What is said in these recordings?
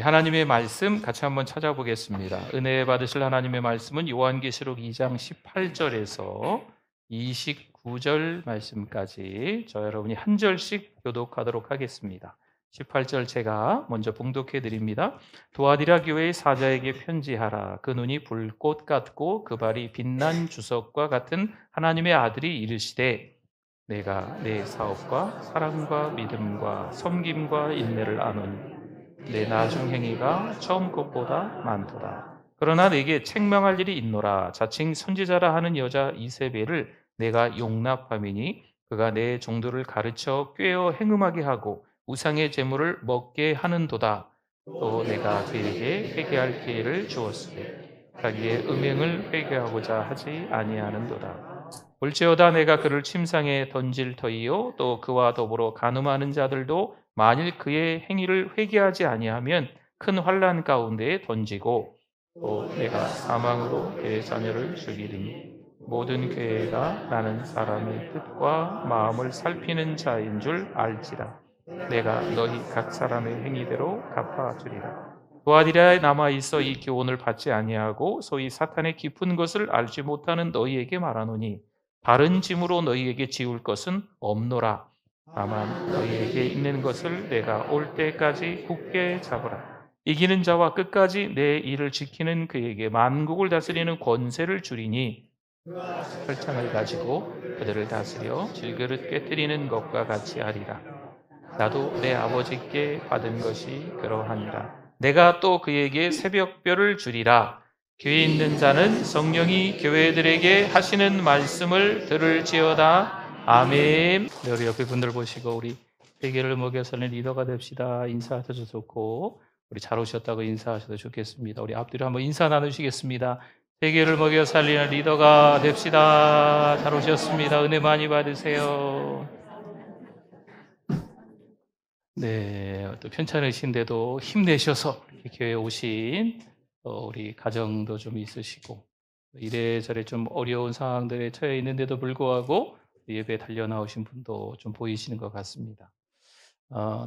하나님의 말씀 같이 한번 찾아보겠습니다. 은혜 받으실 하나님의 말씀은 요한계시록 2장 18절에서 29절 말씀까지 저 여러분이 한 절씩 교독하도록 하겠습니다. 18절 제가 먼저 봉독해 드립니다. 두아디라 교회의 사자에게 편지하라. 그 눈이 불꽃 같고 그 발이 빛난 주석과 같은 하나님의 아들이 이르시되 내가 내 사업과 사랑과 믿음과 섬김과 인내를 아노니 내 나중 행위가 처음 것보다 많도다. 그러나 내게 책망할 일이 있노라. 자칭 선지자라 하는 여자 이세벨을 내가 용납함이니 그가 내 종들을 가르쳐 꾀어 행음하게 하고 우상의 제물을 먹게 하는도다. 또 내가 그에게 회개할 기회를 주었으되 자기의 음행을 회개하고자 하지 아니하는도다. 볼지어다 내가 그를 침상에 던질 터이요 또 그와 더불어 간음하는 자들도 만일 그의 행위를 회개하지 아니하면 큰 환난 가운데에 던지고 또 내가 사망으로 그의 자녀를 죽이리니 모든 교회가 나는 사람의 뜻과 마음을 살피는 자인 줄 알지라. 내가 너희 각 사람의 행위대로 갚아주리라. 두아디라에 남아 있어 이 교훈을 받지 아니하고 소위 사탄의 깊은 것을 알지 못하는 너희에게 말하노니 다른 짐으로 너희에게 지울 것은 없노라. 다만 너희에게 있는 것을 내가 올 때까지 굳게 잡으라. 이기는 자와 끝까지 내 일을 지키는 그에게 만국을 다스리는 권세를 주리니 혈창을 가지고 그들을 다스려 질그릇 깨뜨리는 것과 같이 하리라. 나도 내 아버지께 받은 것이 그러하니라. 내가 또 그에게 새벽별을 주리라. 교회에 있는 자는 성령이 교회들에게 하시는 말씀을 들을지어다. 아멘. 네, 우리 옆에 분들 보시고 우리 세계를 먹여 살리는 리더가 됩시다. 인사하셔도 좋고 우리 잘 오셨다고 인사하셔도 좋겠습니다. 우리 앞뒤로 한번 인사 나누시겠습니다. 세계를 먹여 살리는 리더가 됩시다. 잘 오셨습니다. 은혜 많이 받으세요. 네, 또 편찮으신데도 힘내셔서 이렇게 교회에 오신 우리 가정도 좀 있으시고 이래저래 좀 어려운 상황들에 처해 있는데도 불구하고 예배에 달려 나오신 분도 좀 보이시는 것 같습니다.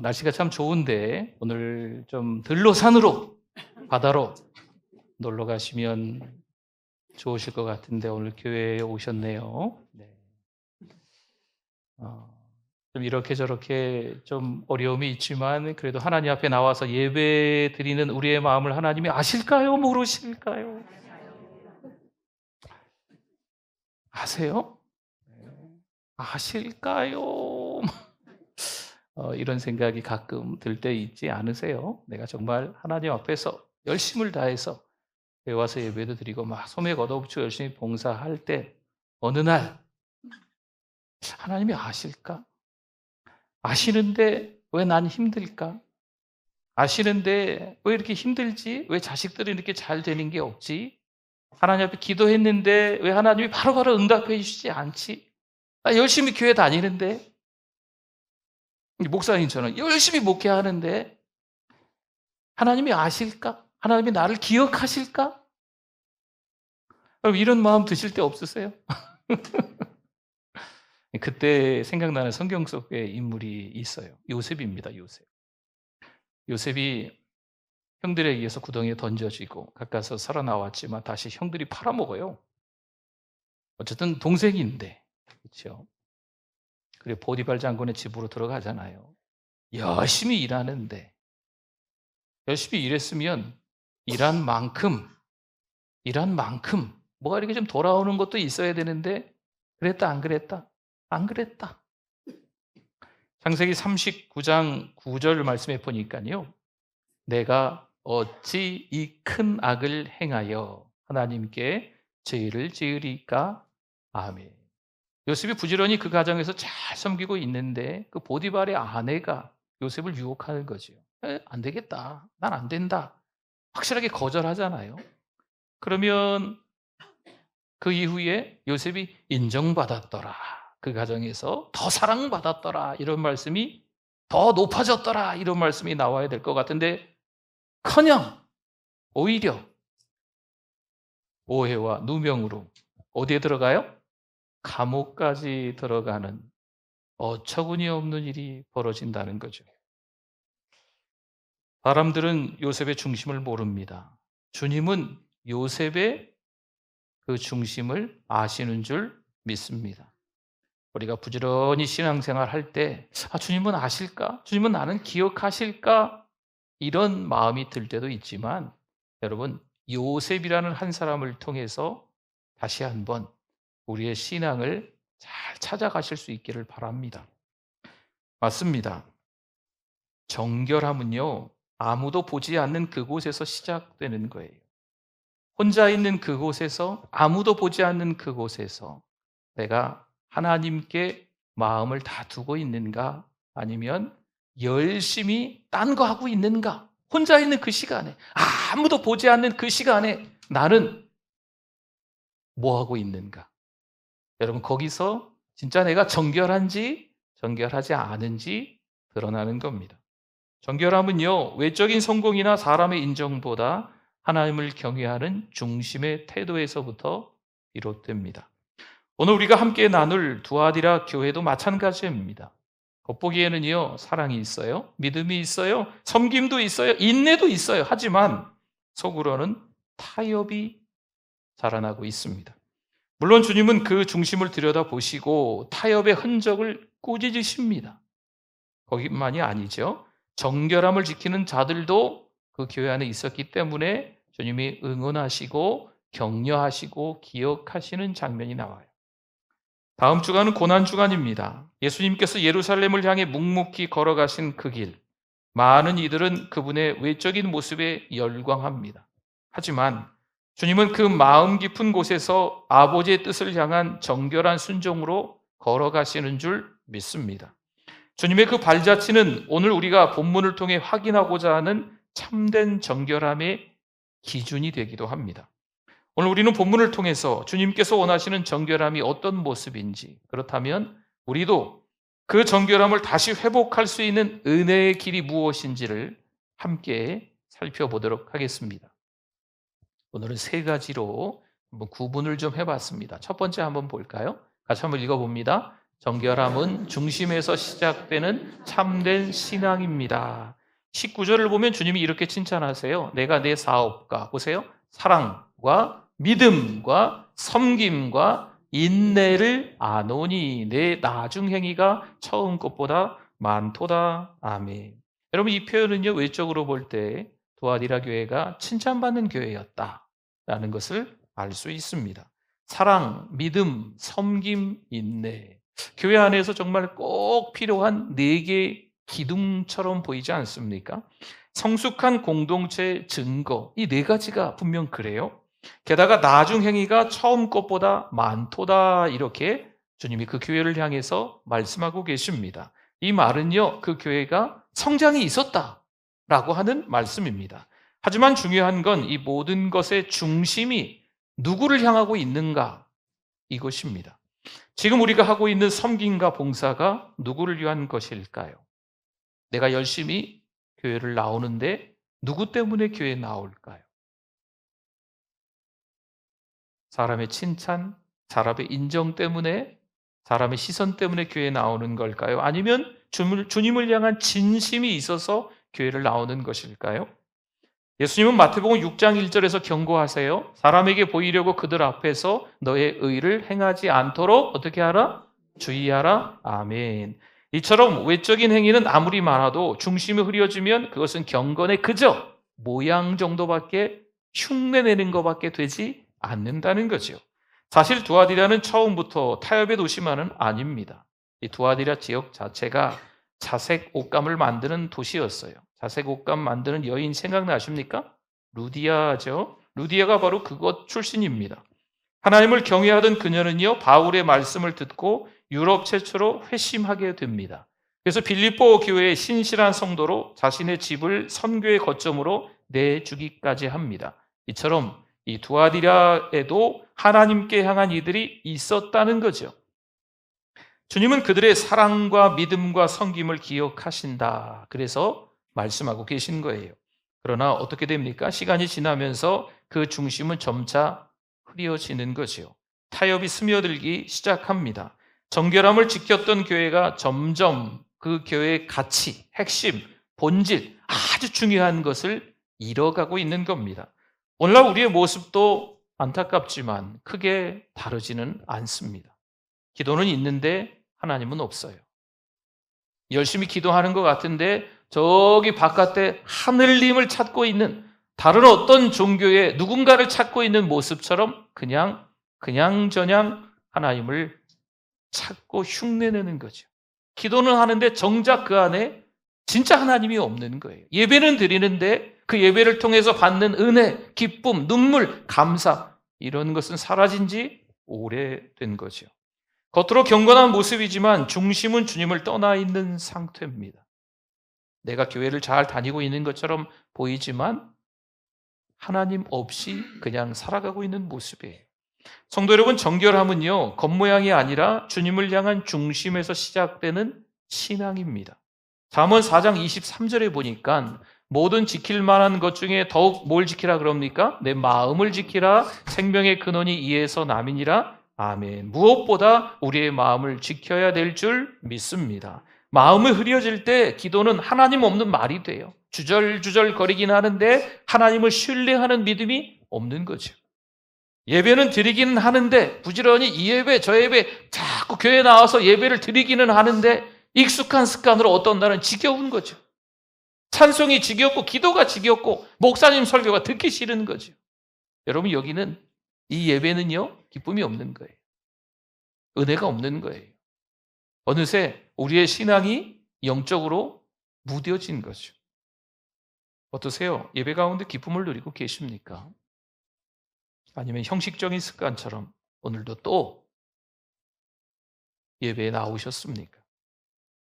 날씨가 참 좋은데 오늘 좀 들로산으로 바다로 놀러 가시면 좋으실 것 같은데 오늘 교회에 오셨네요. 네. 좀 이렇게 저렇게 좀 어려움이 있지만 그래도 하나님 앞에 나와서 예배 드리는 우리의 마음을 하나님이 아실까요? 모르실까요? 아세요? 아실까요? 이런 생각이 가끔 들 때 있지 않으세요? 내가 정말 하나님 앞에서 열심을 다해서 교회 와서 예배도 드리고 막 소매 걷어붙이고 열심히 봉사할 때 어느 날 하나님이 아실까? 아시는데 왜 난 힘들까? 아시는데 왜 이렇게 힘들지? 왜 자식들이 이렇게 잘 되는 게 없지? 하나님 앞에 기도했는데 왜 하나님이 바로바로 응답해 주시지 않지? 나 열심히 교회 다니는데 목사님처럼 열심히 목회하는데 하나님이 아실까? 하나님이 나를 기억하실까? 여러분 이런 마음 드실 때 없으세요? 그때 생각나는 성경 속의 인물이 있어요. 요셉입니다. 요셉. 요셉이 형들에 의해서 구덩이에 던져지고 가까이서 살아나왔지만 다시 형들이 팔아먹어요. 어쨌든 동생인데, 그렇죠? 그리고 보디발 장군의 집으로 들어가잖아요. 열심히 일하는데 열심히 일했으면 일한 만큼 뭐가 이렇게 좀 돌아오는 것도 있어야 되는데 그랬다 안 그랬다? 안 그랬다. 창세기 39장 9절 말씀에 보니까요. 내가 어찌 이 큰 악을 행하여 하나님께 죄를 지으리까? 아멘. 요셉이 부지런히 그 가정에서 잘 섬기고 있는데 그 보디발의 아내가 요셉을 유혹하는 거죠. 안 되겠다. 난 안 된다. 확실하게 거절하잖아요. 그러면 그 이후에 요셉이 인정받았더라. 그 가정에서 더 사랑받았더라. 이런 말씀이 더 높아졌더라. 이런 말씀이 나와야 될 것 같은데 커녕 오히려 오해와 누명으로 어디에 들어가요? 감옥까지 들어가는 어처구니 없는 일이 벌어진다는 거죠. 사람들은 요셉의 중심을 모릅니다. 주님은 요셉의 그 중심을 아시는 줄 믿습니다. 우리가 부지런히 신앙생활 할 때, 주님은 아실까? 주님은 나는 기억하실까? 이런 마음이 들 때도 있지만, 여러분, 요셉이라는 한 사람을 통해서 다시 한번 우리의 신앙을 잘 찾아가실 수 있기를 바랍니다. 맞습니다. 정결함은요, 아무도 보지 않는 그곳에서 시작되는 거예요. 혼자 있는 그곳에서, 아무도 보지 않는 그곳에서 내가 하나님께 마음을 다 두고 있는가? 아니면 열심히 딴 거 하고 있는가? 혼자 있는 그 시간에, 아무도 보지 않는 그 시간에 나는 뭐 하고 있는가? 여러분, 거기서 진짜 내가 정결한지 정결하지 않은지 드러나는 겁니다. 정결함은요, 외적인 성공이나 사람의 인정보다 하나님을 경외하는 중심의 태도에서부터 비롯됩니다. 오늘 우리가 함께 나눌 두아디라 교회도 마찬가지입니다. 겉보기에는요, 사랑이 있어요, 믿음이 있어요, 섬김도 있어요, 인내도 있어요. 하지만 속으로는 타협이 자라나고 있습니다. 물론 주님은 그 중심을 들여다보시고 타협의 흔적을 꾸짖으십니다. 거기만이 아니죠. 정결함을 지키는 자들도 그 교회 안에 있었기 때문에 주님이 응원하시고 격려하시고 기억하시는 장면이 나와요. 다음 주간은 고난주간입니다. 예수님께서 예루살렘을 향해 묵묵히 걸어가신 그 길, 많은 이들은 그분의 외적인 모습에 열광합니다. 하지만 주님은 그 마음 깊은 곳에서 아버지의 뜻을 향한 정결한 순종으로 걸어가시는 줄 믿습니다. 주님의 그 발자취는 오늘 우리가 본문을 통해 확인하고자 하는 참된 정결함의 기준이 되기도 합니다. 오늘 우리는 본문을 통해서 주님께서 원하시는 정결함이 어떤 모습인지, 그렇다면 우리도 그 정결함을 다시 회복할 수 있는 은혜의 길이 무엇인지를 함께 살펴보도록 하겠습니다. 오늘은 세 가지로 한번 구분을 좀 해봤습니다. 첫 번째 한번 볼까요? 같이 한번 읽어봅니다. 정결함은 중심에서 시작되는 참된 신앙입니다. 19절을 보면 주님이 이렇게 칭찬하세요. 내가 내 사업과, 보세요, 사랑과 믿음과 섬김과 인내를 아노니 내 나중 행위가 처음 것보다 많도다. 아멘. 여러분, 이 표현은요, 외적으로 볼 때 두아디라 교회가 칭찬받는 교회였다라는 것을 알 수 있습니다. 사랑, 믿음, 섬김, 인내. 교회 안에서 정말 꼭 필요한 4개의 기둥처럼 보이지 않습니까? 성숙한 공동체의 증거, 이 4가지가 분명 그래요. 게다가 나중 행위가 처음 것보다 많도다, 이렇게 주님이 그 교회를 향해서 말씀하고 계십니다. 이 말은요, 그 교회가 성장이 있었다라고 하는 말씀입니다. 하지만 중요한 건 이 모든 것의 중심이 누구를 향하고 있는가, 이것입니다. 지금 우리가 하고 있는 섬김과 봉사가 누구를 위한 것일까요? 내가 열심히 교회를 나오는데 누구 때문에 교회에 나올까요? 사람의 칭찬, 사람의 인정 때문에, 사람의 시선 때문에 교회에 나오는 걸까요? 아니면 주님을 향한 진심이 있어서 교회를 나오는 것일까요? 예수님은 마태복음 6장 1절에서 경고하세요. 사람에게 보이려고 그들 앞에서 너의 의를 행하지 않도록 어떻게 하라? 주의하라. 아멘. 이처럼 외적인 행위는 아무리 많아도 중심이 흐려지면 그것은 경건의 그저 모양 정도밖에, 흉내내는 것밖에 되지 않는다는 거죠. 사실 두아디라는 처음부터 타협의 도시만은 아닙니다. 이 두아디라 지역 자체가 자색 옷감을 만드는 도시였어요. 자색 옷감 만드는 여인 생각나십니까? 루디아죠. 루디아가 바로 그것 출신입니다. 하나님을 경외하던 그녀는요, 바울의 말씀을 듣고 유럽 최초로 회심하게 됩니다. 그래서 빌립보 교회의 신실한 성도로 자신의 집을 선교의 거점으로 내주기까지 합니다. 이처럼 이 두아디라에도 하나님께 향한 이들이 있었다는 거죠. 주님은 그들의 사랑과 믿음과 섬김을 기억하신다, 그래서 말씀하고 계신 거예요. 그러나 어떻게 됩니까? 시간이 지나면서 그 중심은 점차 흐려지는 거죠. 타협이 스며들기 시작합니다. 정결함을 지켰던 교회가 점점 그 교회의 가치, 핵심, 본질, 아주 중요한 것을 잃어가고 있는 겁니다. 오늘날 우리의 모습도 안타깝지만 크게 다르지는 않습니다. 기도는 있는데 하나님은 없어요. 열심히 기도하는 것 같은데 저기 바깥에 하늘님을 찾고 있는, 다른 어떤 종교의 누군가를 찾고 있는 모습처럼 그냥저냥 하나님을 찾고 흉내내는 거죠. 기도는 하는데 정작 그 안에 진짜 하나님이 없는 거예요. 예배는 드리는데 그 예배를 통해서 받는 은혜, 기쁨, 눈물, 감사, 이런 것은 사라진 지 오래된 거죠. 겉으로 경건한 모습이지만 중심은 주님을 떠나 있는 상태입니다. 내가 교회를 잘 다니고 있는 것처럼 보이지만 하나님 없이 그냥 살아가고 있는 모습이에요. 성도 여러분, 정결함은요, 겉모양이 아니라 주님을 향한 중심에서 시작되는 신앙입니다. 잠언 4장 23절에 보니까 모든 지킬 만한 것 중에 더욱 뭘 지키라 그럽니까? 내 마음을 지키라. 생명의 근원이 이에서 남이니라. 아멘. 무엇보다 우리의 마음을 지켜야 될 줄 믿습니다. 마음이 흐려질 때 기도는 하나님 없는 말이 돼요. 주절주절 거리긴 하는데 하나님을 신뢰하는 믿음이 없는 거죠. 예배는 드리기는 하는데 부지런히 이 예배 저 예배 자꾸 교회에 나와서 예배를 드리기는 하는데 익숙한 습관으로 어떤 날은 지겨운 거죠. 찬송이 지겹고 기도가 지겹고 목사님 설교가 듣기 싫은 거죠. 여러분, 여기는 이 예배는요, 기쁨이 없는 거예요. 은혜가 없는 거예요. 어느새 우리의 신앙이 영적으로 무뎌진 거죠. 어떠세요? 예배 가운데 기쁨을 누리고 계십니까? 아니면 형식적인 습관처럼 오늘도 또 예배에 나오셨습니까?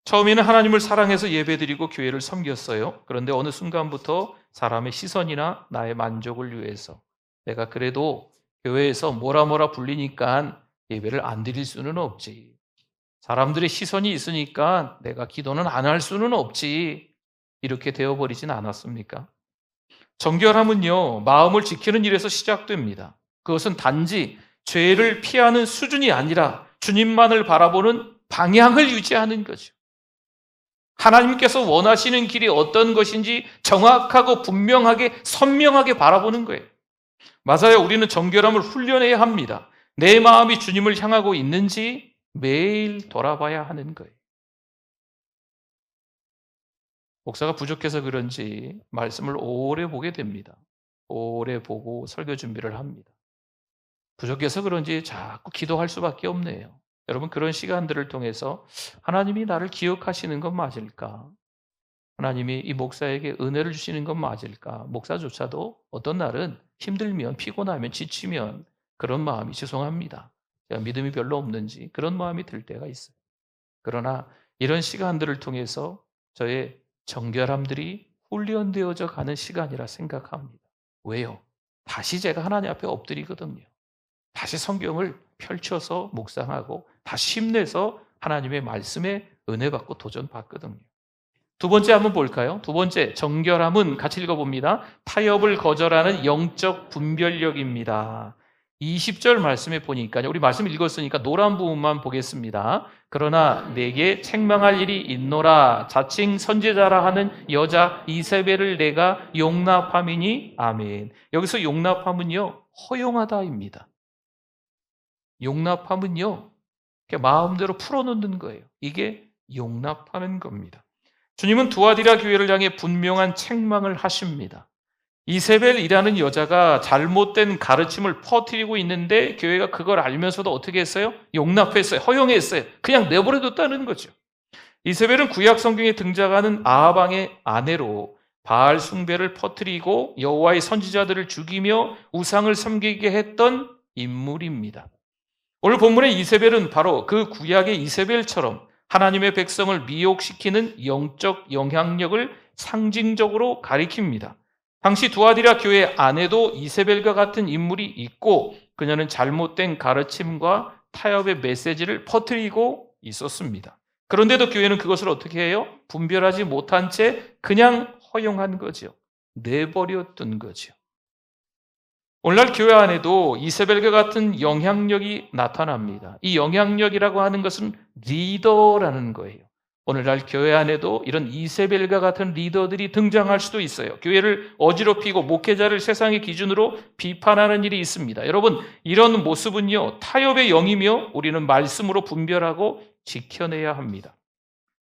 처음에는 하나님을 사랑해서 예배드리고 교회를 섬겼어요. 그런데 어느 순간부터 사람의 시선이나 나의 만족을 위해서 내가 그래도 교회에서 뭐라 불리니까 예배를 안 드릴 수는 없지. 사람들의 시선이 있으니까 내가 기도는 안 할 수는 없지. 이렇게 되어버리진 않았습니까? 정결함은요, 마음을 지키는 일에서 시작됩니다. 그것은 단지 죄를 피하는 수준이 아니라 주님만을 바라보는 방향을 유지하는 거죠. 하나님께서 원하시는 길이 어떤 것인지 정확하고 분명하게 선명하게 바라보는 거예요. 맞아요. 우리는 정결함을 훈련해야 합니다. 내 마음이 주님을 향하고 있는지 매일 돌아봐야 하는 거예요. 목사가 부족해서 그런지 말씀을 오래 보게 됩니다. 오래 보고 설교 준비를 합니다. 부족해서 그런지 자꾸 기도할 수밖에 없네요. 여러분, 그런 시간들을 통해서 하나님이 나를 기억하시는 건 맞을까? 하나님이 이 목사에게 은혜를 주시는 건 맞을까? 목사조차도 어떤 날은 힘들면, 피곤하면, 지치면 그런 마음이, 죄송합니다, 제가 믿음이 별로 없는지 그런 마음이 들 때가 있어요. 그러나 이런 시간들을 통해서 저의 정결함들이 훈련되어져 가는 시간이라 생각합니다. 왜요? 다시 제가 하나님 앞에 엎드리거든요. 다시 성경을 펼쳐서 묵상하고 다시 힘내서 하나님의 말씀에 은혜 받고 도전 받거든요. 두 번째 한번 볼까요? 두 번째, 정결함은 같이 읽어봅니다. 타협을 거절하는 영적 분별력입니다. 20절 말씀에 보니까, 우리 말씀 읽었으니까 노란 부분만 보겠습니다. 그러나 내게 책망할 일이 있노라. 자칭 선지자라 하는 여자 이세벨을 내가 용납함이니. 아멘. 여기서 용납함은요, 허용하다입니다. 용납함은요, 마음대로 풀어놓는 거예요. 이게 용납하는 겁니다. 주님은 두아디라 교회를 향해 분명한 책망을 하십니다. 이세벨이라는 여자가 잘못된 가르침을 퍼뜨리고 있는데 교회가 그걸 알면서도 어떻게 했어요? 용납했어요. 허용했어요. 그냥 내버려뒀다는 거죠. 이세벨은 구약 성경에 등장하는 아합 왕의 아내로 바알 숭배를 퍼뜨리고 여호와의 선지자들을 죽이며 우상을 섬기게 했던 인물입니다. 오늘 본문의 이세벨은 바로 그 구약의 이세벨처럼 하나님의 백성을 미혹시키는 영적 영향력을 상징적으로 가리킵니다. 당시 두아디라 교회 안에도 이세벨과 같은 인물이 있고 그녀는 잘못된 가르침과 타협의 메시지를 퍼뜨리고 있었습니다. 그런데도 교회는 그것을 어떻게 해요? 분별하지 못한 채 그냥 허용한 거죠. 내버려둔 거죠. 오늘날 교회 안에도 이세벨과 같은 영향력이 나타납니다. 이 영향력이라고 하는 것은 리더라는 거예요. 오늘날 교회 안에도 이런 이세벨과 같은 리더들이 등장할 수도 있어요. 교회를 어지럽히고 목회자를 세상의 기준으로 비판하는 일이 있습니다. 여러분, 이런 모습은요, 타협의 영이며 우리는 말씀으로 분별하고 지켜내야 합니다.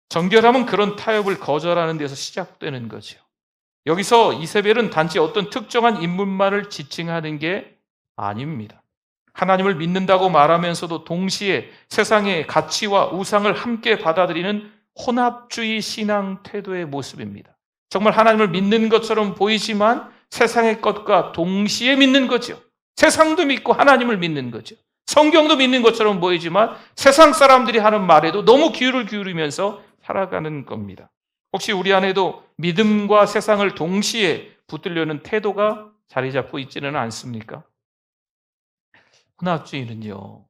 정결함은 그런 타협을 거절하는 데서 시작되는 거죠. 여기서 이세벨은 단지 어떤 특정한 인물만을 지칭하는 게 아닙니다. 하나님을 믿는다고 말하면서도 동시에 세상의 가치와 우상을 함께 받아들이는 혼합주의 신앙 태도의 모습입니다. 정말 하나님을 믿는 것처럼 보이지만 세상의 것과 동시에 믿는 거죠. 세상도 믿고 하나님을 믿는 거죠. 성경도 믿는 것처럼 보이지만 세상 사람들이 하는 말에도 너무 귀를 기울이면서 살아가는 겁니다. 혹시 우리 안에도 믿음과 세상을 동시에 붙들려는 태도가 자리 잡고 있지는 않습니까? 혼합주의는요,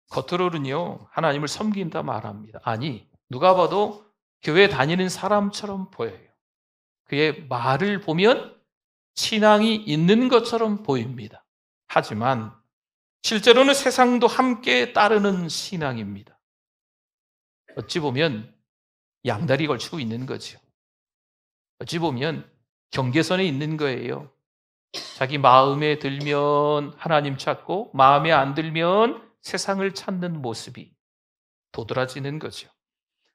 겉으로는요, 하나님을 섬긴다 말합니다. 아니, 누가 봐도 교회 다니는 사람처럼 보여요. 그의 말을 보면 신앙이 있는 것처럼 보입니다. 하지만 실제로는 세상도 함께 따르는 신앙입니다. 어찌 보면 양다리 걸치고 있는 거죠. 어찌 보면 경계선에 있는 거예요. 자기 마음에 들면 하나님 찾고 마음에 안 들면 세상을 찾는 모습이 도드라지는 거죠.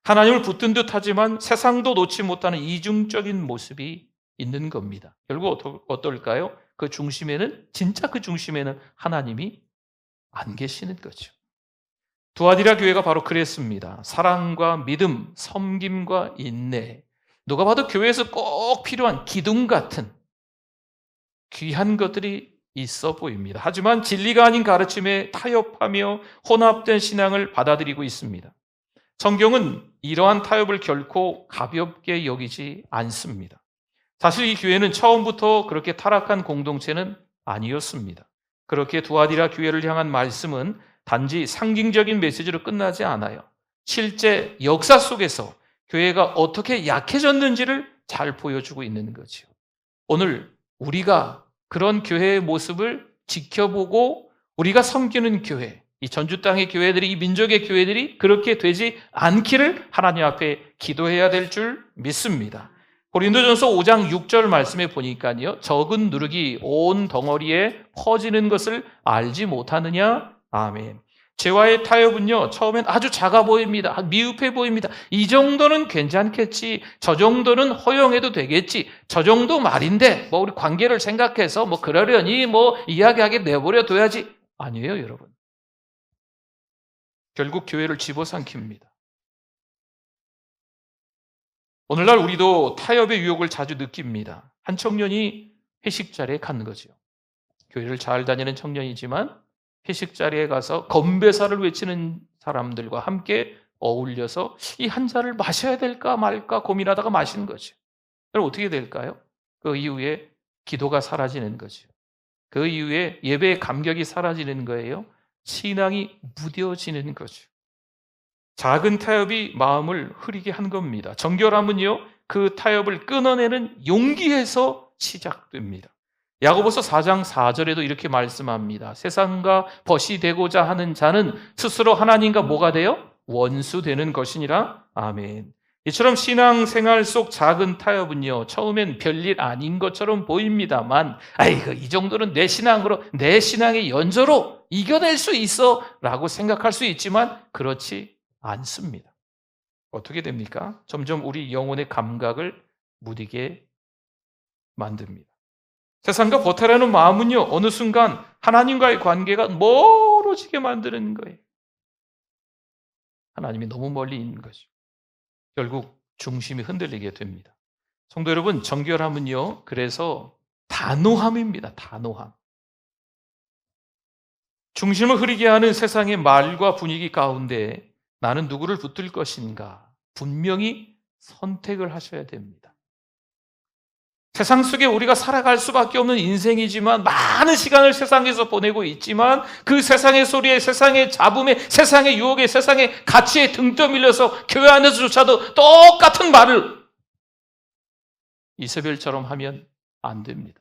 하나님을 붙든 듯 하지만 세상도 놓지 못하는 이중적인 모습이 있는 겁니다. 결국 어떨까요? 그 중심에는, 진짜 그 중심에는 하나님이 안 계시는 거죠. 두아디라 교회가 바로 그랬습니다. 사랑과 믿음, 섬김과 인내. 누가 봐도 교회에서 꼭 필요한 기둥 같은 귀한 것들이 있어 보입니다. 하지만 진리가 아닌 가르침에 타협하며 혼합된 신앙을 받아들이고 있습니다. 성경은 이러한 타협을 결코 가볍게 여기지 않습니다. 사실 이 교회는 처음부터 그렇게 타락한 공동체는 아니었습니다. 그렇게 두아디라 교회를 향한 말씀은 단지 상징적인 메시지로 끝나지 않아요. 실제 역사 속에서 교회가 어떻게 약해졌는지를 잘 보여주고 있는 거죠. 오늘 우리가 그런 교회의 모습을 지켜보고 우리가 섬기는 교회, 이 전주 땅의 교회들이, 이 민족의 교회들이 그렇게 되지 않기를 하나님 앞에 기도해야 될 줄 믿습니다. 고린도전서 5장 6절 말씀에 보니까요, 적은 누룩이 온 덩어리에 퍼지는 것을 알지 못하느냐? 아멘. 죄와의 타협은요, 처음엔 아주 작아 보입니다. 미흡해 보입니다. 이 정도는 괜찮겠지. 저 정도는 허용해도 되겠지. 저 정도 말인데, 우리 관계를 생각해서 그러려니 이야기하게 내버려 둬야지. 아니에요, 여러분. 결국 교회를 집어삼킵니다. 오늘날 우리도 타협의 유혹을 자주 느낍니다. 한 청년이 회식 자리에 간 거죠. 교회를 잘 다니는 청년이지만 회식 자리에 가서 건배사를 외치는 사람들과 함께 어울려서 이 한 잔을 마셔야 될까 말까 고민하다가 마신 거죠. 그럼 어떻게 될까요? 그 이후에 기도가 사라지는 거죠. 그 이후에 예배의 감격이 사라지는 거예요. 신앙이 무뎌지는 거죠. 작은 타협이 마음을 흐리게 한 겁니다. 정결함은요, 그 타협을 끊어내는 용기에서 시작됩니다. 야고보서 4장 4절에도 이렇게 말씀합니다. 세상과 벗이 되고자 하는 자는 스스로 하나님과 뭐가 돼요? 원수 되는 것이니라. 아멘. 이처럼 신앙생활 속 작은 타협은요, 처음엔 별일 아닌 것처럼 보입니다만, 아이고, 이 정도는 내 신앙으로, 내 신앙의 연저로 이겨낼 수 있어 라고 생각할 수 있지만 그렇지 않습니다. 어떻게 됩니까? 점점 우리 영혼의 감각을 무디게 만듭니다. 세상과 버타라는 마음은요, 어느 순간 하나님과의 관계가 멀어지게 만드는 거예요. 하나님이 너무 멀리 있는 거죠. 결국 중심이 흔들리게 됩니다. 성도 여러분, 정결함은요, 그래서 단호함입니다. 단호함. 중심을 흐리게 하는 세상의 말과 분위기 가운데 나는 누구를 붙들 것인가? 분명히 선택을 하셔야 됩니다. 세상 속에 우리가 살아갈 수밖에 없는 인생이지만 많은 시간을 세상에서 보내고 있지만 그 세상의 소리에, 세상의 잡음에, 세상의 유혹에, 세상의 가치에 등 떠밀려서 교회 안에서조차도 똑같은 말을 이세벨처럼 하면 안 됩니다.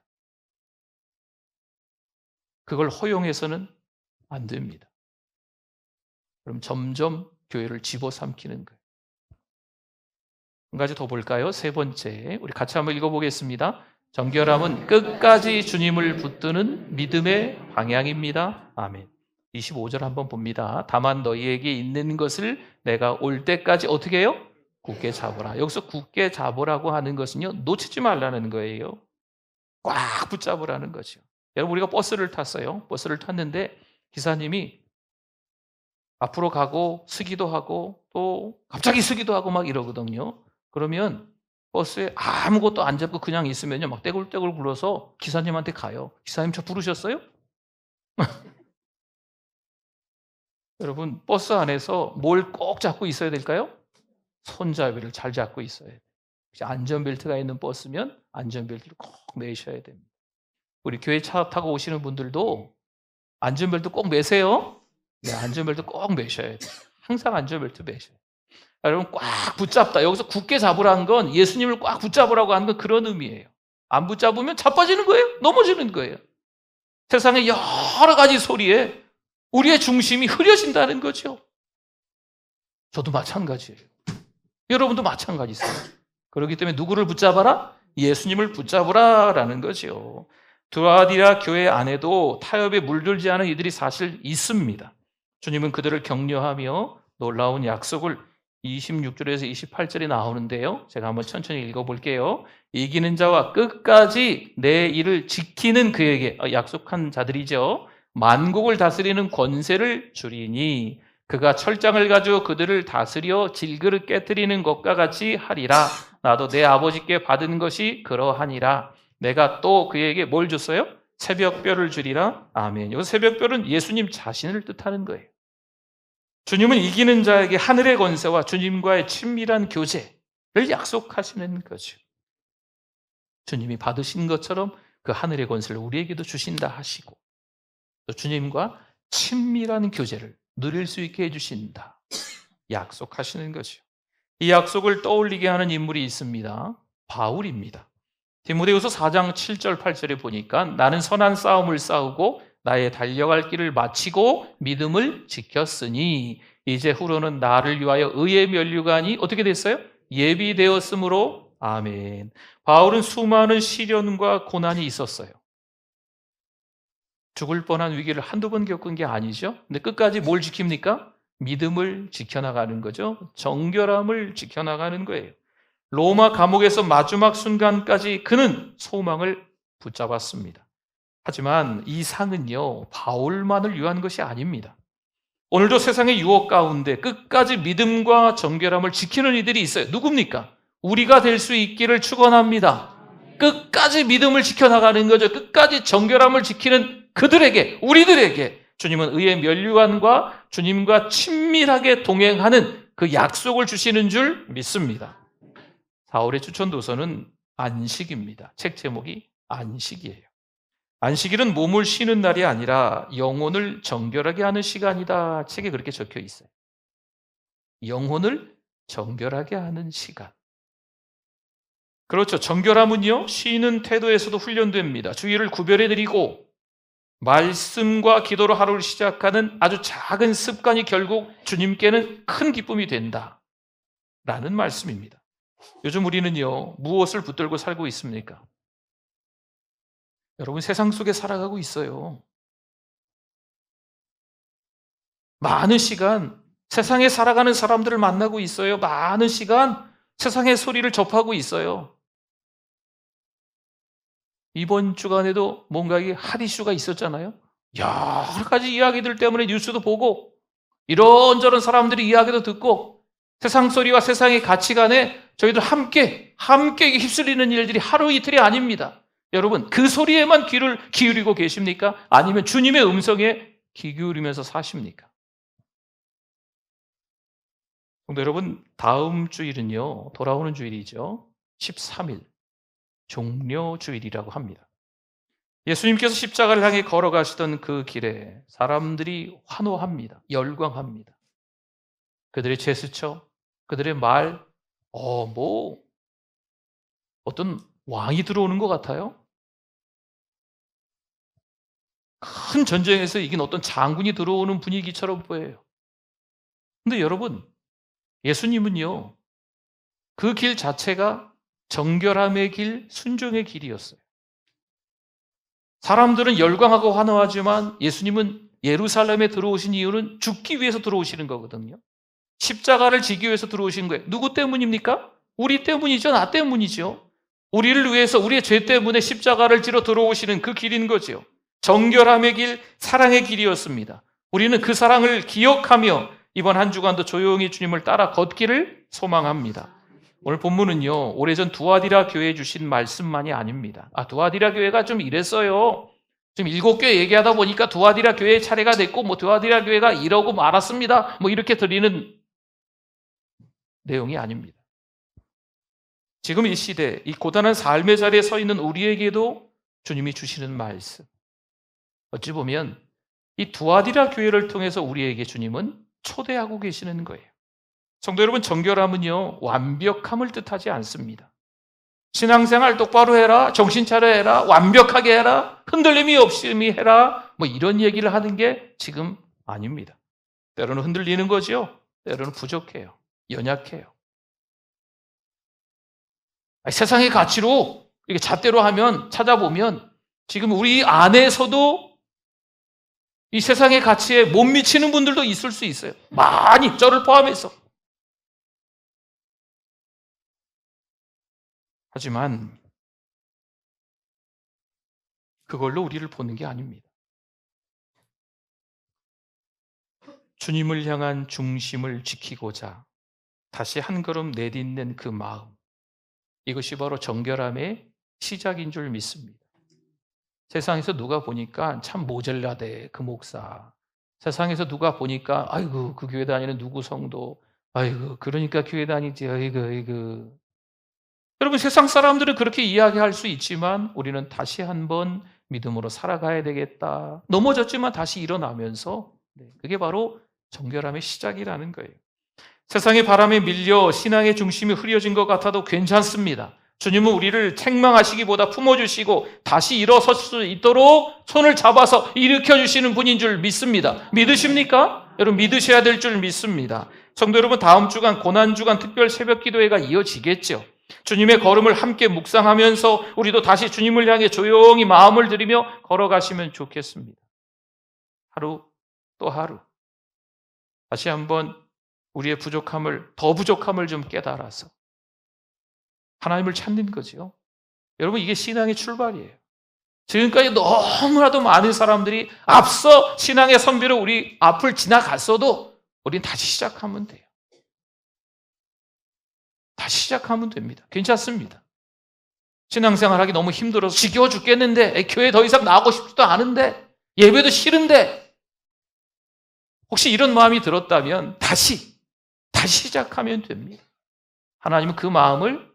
그걸 허용해서는 안 됩니다. 그럼 점점 교회를 집어삼키는 거예요. 한 가지 더 볼까요? 세 번째, 우리 같이 한번 읽어보겠습니다. 정결함은 끝까지 주님을 붙드는 믿음의 방향입니다. 아멘. 25절 한번 봅니다. 다만 너희에게 있는 것을 내가 올 때까지 어떻게 해요? 굳게 잡으라. 여기서 굳게 잡으라고 하는 것은요, 놓치지 말라는 거예요. 꽉 붙잡으라는 거죠. 여러분, 우리가 버스를 탔어요. 버스를 탔는데 기사님이 앞으로 가고 서기도 하고 또 갑자기 서기도 하고 막 이러거든요. 그러면 버스에 아무것도 안 잡고 그냥 있으면요, 막 떼굴떼굴 굴러서 기사님한테 가요. 기사님 저 부르셨어요? 여러분, 버스 안에서 뭘 꼭 잡고 있어야 될까요? 손잡이를 잘 잡고 있어야 돼요. 안전벨트가 있는 버스면 안전벨트를 꼭 매셔야 됩니다. 우리 교회 차 타고 오시는 분들도 안전벨트 꼭 매세요. 네, 안전벨트 꼭 매셔야 돼요. 항상 안전벨트 매셔야 돼요. 여러분, 꽉 붙잡다. 여기서 굳게 잡으라는 건 예수님을 꽉 붙잡으라고 하는 건 그런 의미예요. 안 붙잡으면 자빠지는 거예요. 넘어지는 거예요. 세상의 여러 가지 소리에 우리의 중심이 흐려진다는 거죠. 저도 마찬가지예요. 여러분도 마찬가지세요. 그렇기 때문에 누구를 붙잡아라? 예수님을 붙잡으라라는 거죠. 두아디라 교회 안에도 타협에 물들지 않은 이들이 사실 있습니다. 주님은 그들을 격려하며 놀라운 약속을 26절에서 28절에 나오는데요. 제가 한번 천천히 읽어볼게요. 이기는 자와 끝까지 내 일을 지키는 그에게, 약속한 자들이죠, 만국을 다스리는 권세를 주리니 그가 철장을 가지고 그들을 다스려 질그릇 깨뜨리는 것과 같이 하리라. 나도 내 아버지께 받은 것이 그러하니라. 내가 또 그에게 뭘 줬어요? 새벽별을 주리라. 아멘. 여기 새벽별은 예수님 자신을 뜻하는 거예요. 주님은 이기는 자에게 하늘의 권세와 주님과의 친밀한 교제를 약속하시는 거죠. 주님이 받으신 것처럼 그 하늘의 권세를 우리에게도 주신다 하시고, 또 주님과 친밀한 교제를 누릴 수 있게 해주신다 약속하시는 거죠. 이 약속을 떠올리게 하는 인물이 있습니다. 바울입니다. 디모데후서 4장 7절 8절에 보니까 나는 선한 싸움을 싸우고 나의 달려갈 길을 마치고 믿음을 지켰으니 이제 후로는 나를 위하여 의의 면류관이 어떻게 됐어요? 예비되었으므로. 아멘. 바울은 수많은 시련과 고난이 있었어요. 죽을 뻔한 위기를 한두 번 겪은 게 아니죠. 근데 끝까지 뭘 지킵니까? 믿음을 지켜나가는 거죠. 정결함을 지켜나가는 거예요. 로마 감옥에서 마지막 순간까지 그는 소망을 붙잡았습니다. 하지만 이 상은요, 바울만을 위한 것이 아닙니다. 오늘도 세상의 유혹 가운데 끝까지 믿음과 정결함을 지키는 이들이 있어요. 누굽니까? 우리가 될 수 있기를 축원합니다. 끝까지 믿음을 지켜나가는 거죠. 끝까지 정결함을 지키는 그들에게, 우리들에게 주님은 의의 면류관과 주님과 친밀하게 동행하는 그 약속을 주시는 줄 믿습니다. 4월의 추천도서는 안식입니다. 책 제목이 안식이에요. 안식일은 몸을 쉬는 날이 아니라 영혼을 정결하게 하는 시간이다. 책에 그렇게 적혀 있어요. 영혼을 정결하게 하는 시간. 그렇죠. 정결함은요, 쉬는 태도에서도 훈련됩니다. 주의를 구별해드리고 말씀과 기도로 하루를 시작하는 아주 작은 습관이 결국 주님께는 큰 기쁨이 된다 라는 말씀입니다. 요즘 우리는요, 무엇을 붙들고 살고 있습니까? 여러분, 세상 속에 살아가고 있어요. 많은 시간 세상에 살아가는 사람들을 만나고 있어요. 많은 시간 세상의 소리를 접하고 있어요. 이번 주간에도 뭔가 핫 이슈가 있었잖아요. 여러 가지 이야기들 때문에 뉴스도 보고 이런저런 사람들이 이야기도 듣고 세상 소리와 세상의 가치관에 저희들 함께 휩쓸리는 일들이 하루 이틀이 아닙니다. 여러분, 그 소리에만 귀를 기울이고 계십니까? 아니면 주님의 음성에 귀 기울이면서 사십니까? 근데 여러분, 다음 주일은요, 돌아오는 주일이죠. 13일 종려주일이라고 합니다. 예수님께서 십자가를 향해 걸어가시던 그 길에 사람들이 환호합니다. 열광합니다. 그들의 제스처, 그들의 말, 어떤 왕이 들어오는 것 같아요. 큰 전쟁에서 이긴 어떤 장군이 들어오는 분위기처럼 보여요. 근데 여러분, 예수님은요, 그 길 자체가 정결함의 길, 순종의 길이었어요. 사람들은 열광하고 환호하지만 예수님은 예루살렘에 들어오신 이유는 죽기 위해서 들어오시는 거거든요. 십자가를 지기 위해서 들어오신 거예요. 누구 때문입니까? 우리 때문이죠. 나 때문이죠. 우리를 위해서 우리의 죄 때문에 십자가를 지러 들어오시는 그 길인 거죠. 정결함의 길, 사랑의 길이었습니다. 우리는 그 사랑을 기억하며 이번 한 주간도 조용히 주님을 따라 걷기를 소망합니다. 오늘 본문은요, 오래전 두아디라 교회에 주신 말씀만이 아닙니다. 두아디라 교회가 좀 이랬어요. 지금 7교회 얘기하다 보니까 두아디라 교회의 차례가 됐고, 두아디라 교회가 이러고 말았습니다. 이렇게 드리는 내용이 아닙니다. 지금 이 시대, 이 고단한 삶의 자리에 서 있는 우리에게도 주님이 주시는 말씀. 어찌 보면 이 두아디라 교회를 통해서 우리에게 주님은 초대하고 계시는 거예요. 성도 여러분, 정결함은요, 완벽함을 뜻하지 않습니다. 신앙생활 똑바로 해라, 정신 차려 해라, 완벽하게 해라, 흔들림이 없이 해라, 이런 얘기를 하는 게 지금 아닙니다. 때로는 흔들리는 거죠. 때로는 부족해요. 연약해요. 세상의 가치로 이렇게 잣대로 하면, 찾아보면 지금 우리 안에서도 이 세상의 가치에 못 미치는 분들도 있을 수 있어요. 많이, 저를 포함해서. 하지만 그걸로 우리를 보는 게 아닙니다. 주님을 향한 중심을 지키고자 다시 한 걸음 내딛는 그 마음, 이것이 바로 정결함의 시작인 줄 믿습니다. 세상에서 누가 보니까 참 모질라대, 그 목사. 세상에서 누가 보니까 아이고 그 교회 다니는 누구 성도, 아이고 그러니까 교회 다니지, 아이고. 여러분, 세상 사람들은 그렇게 이야기할 수 있지만 우리는 다시 한번 믿음으로 살아가야 되겠다. 넘어졌지만 다시 일어나면서, 그게 바로 정결함의 시작이라는 거예요. 세상의 바람에 밀려 신앙의 중심이 흐려진 것 같아도 괜찮습니다. 주님은 우리를 책망하시기보다 품어주시고 다시 일어설 수 있도록 손을 잡아서 일으켜주시는 분인 줄 믿습니다. 믿으십니까? 여러분, 믿으셔야 될 줄 믿습니다. 성도 여러분, 다음 주간 고난주간 특별 새벽 기도회가 이어지겠죠. 주님의 걸음을 함께 묵상하면서 우리도 다시 주님을 향해 조용히 마음을 들이며 걸어가시면 좋겠습니다. 하루 또 하루 다시 한번 우리의 더 부족함을 좀 깨달아서 하나님을 찾는 거죠. 여러분, 이게 신앙의 출발이에요. 지금까지 너무나도 많은 사람들이 앞서 신앙의 선비로 우리 앞을 지나갔어도 우리는 다시 시작하면 돼요. 다시 시작하면 됩니다. 괜찮습니다. 신앙생활하기 너무 힘들어서 지겨워 죽겠는데, 교회 더 이상 나오고 싶지도 않은데, 예배도 싫은데, 혹시 이런 마음이 들었다면 다시 시작하면 됩니다. 하나님은 그 마음을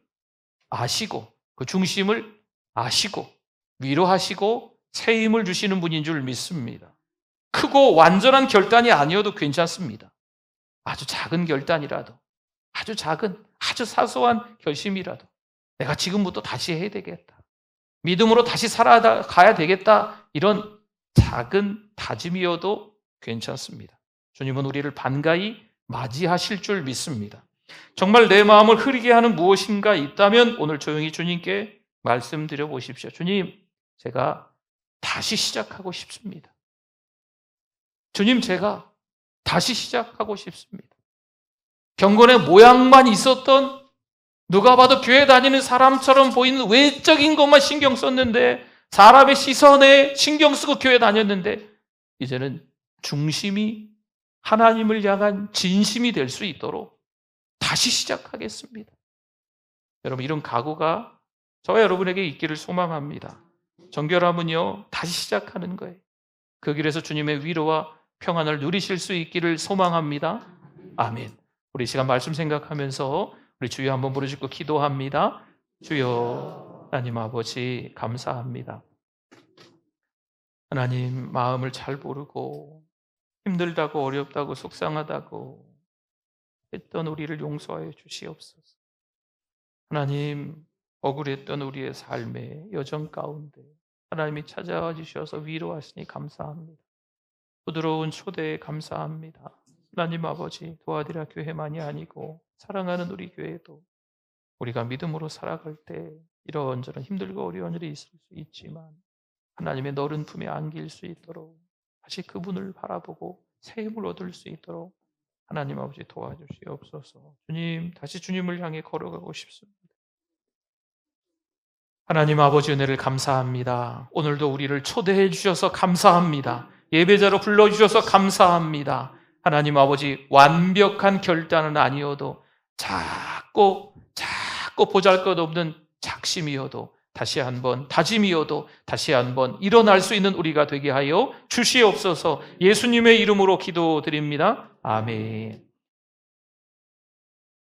아시고 그 중심을 아시고 위로하시고 새 힘을 주시는 분인 줄 믿습니다. 크고 완전한 결단이 아니어도 괜찮습니다. 아주 작은 결단이라도, 아주 작은, 아주 사소한 결심이라도 내가 지금부터 다시 해야 되겠다, 믿음으로 다시 살아가야 되겠다, 이런 작은 다짐이어도 괜찮습니다. 주님은 우리를 반가이 맞이하실 줄 믿습니다. 정말 내 마음을 흐리게 하는 무엇인가 있다면 오늘 조용히 주님께 말씀드려 보십시오. 주님, 제가 다시 시작하고 싶습니다. 주님, 제가 다시 시작하고 싶습니다. 경건의 모양만 있었던, 누가 봐도 교회 다니는 사람처럼 보이는 외적인 것만 신경 썼는데, 사람의 시선에 신경 쓰고 교회 다녔는데, 이제는 중심이 하나님을 향한 진심이 될 수 있도록 다시 시작하겠습니다. 여러분, 이런 각오가 저와 여러분에게 있기를 소망합니다. 정결함은요, 다시 시작하는 거예요. 그 길에서 주님의 위로와 평안을 누리실 수 있기를 소망합니다. 아멘. 우리 시간 말씀 생각하면서 우리 주여 한번 부르짖고 기도합니다. 주여, 하나님 아버지 감사합니다. 하나님, 마음을 잘 모르고 힘들다고 어렵다고 속상하다고 했던 우리를 용서하여 주시옵소서. 하나님, 억울했던 우리의 삶의 여정 가운데 하나님이 찾아와 주셔서 위로하시니 감사합니다. 부드러운 초대에 감사합니다. 하나님 아버지, 도와드려 교회만이 아니고 사랑하는 우리 교회도 우리가 믿음으로 살아갈 때 이런저런 힘들고 어려운 일이 있을 수 있지만 하나님의 너른 품에 안길 수 있도록 다시 그분을 바라보고 새 힘을 얻을 수 있도록 하나님 아버지 도와주시옵소서. 주님, 다시 주님을 향해 걸어가고 싶습니다. 하나님 아버지 은혜를 감사합니다. 오늘도 우리를 초대해 주셔서 감사합니다. 예배자로 불러주셔서 감사합니다. 하나님 아버지 완벽한 결단은 아니어도 작고 보잘것없는 작심이어도 다시 한번 다짐이어도 다시 한번 일어날 수 있는 우리가 되게 하여 주시옵소서. 예수님의 이름으로 기도드립니다. 아멘.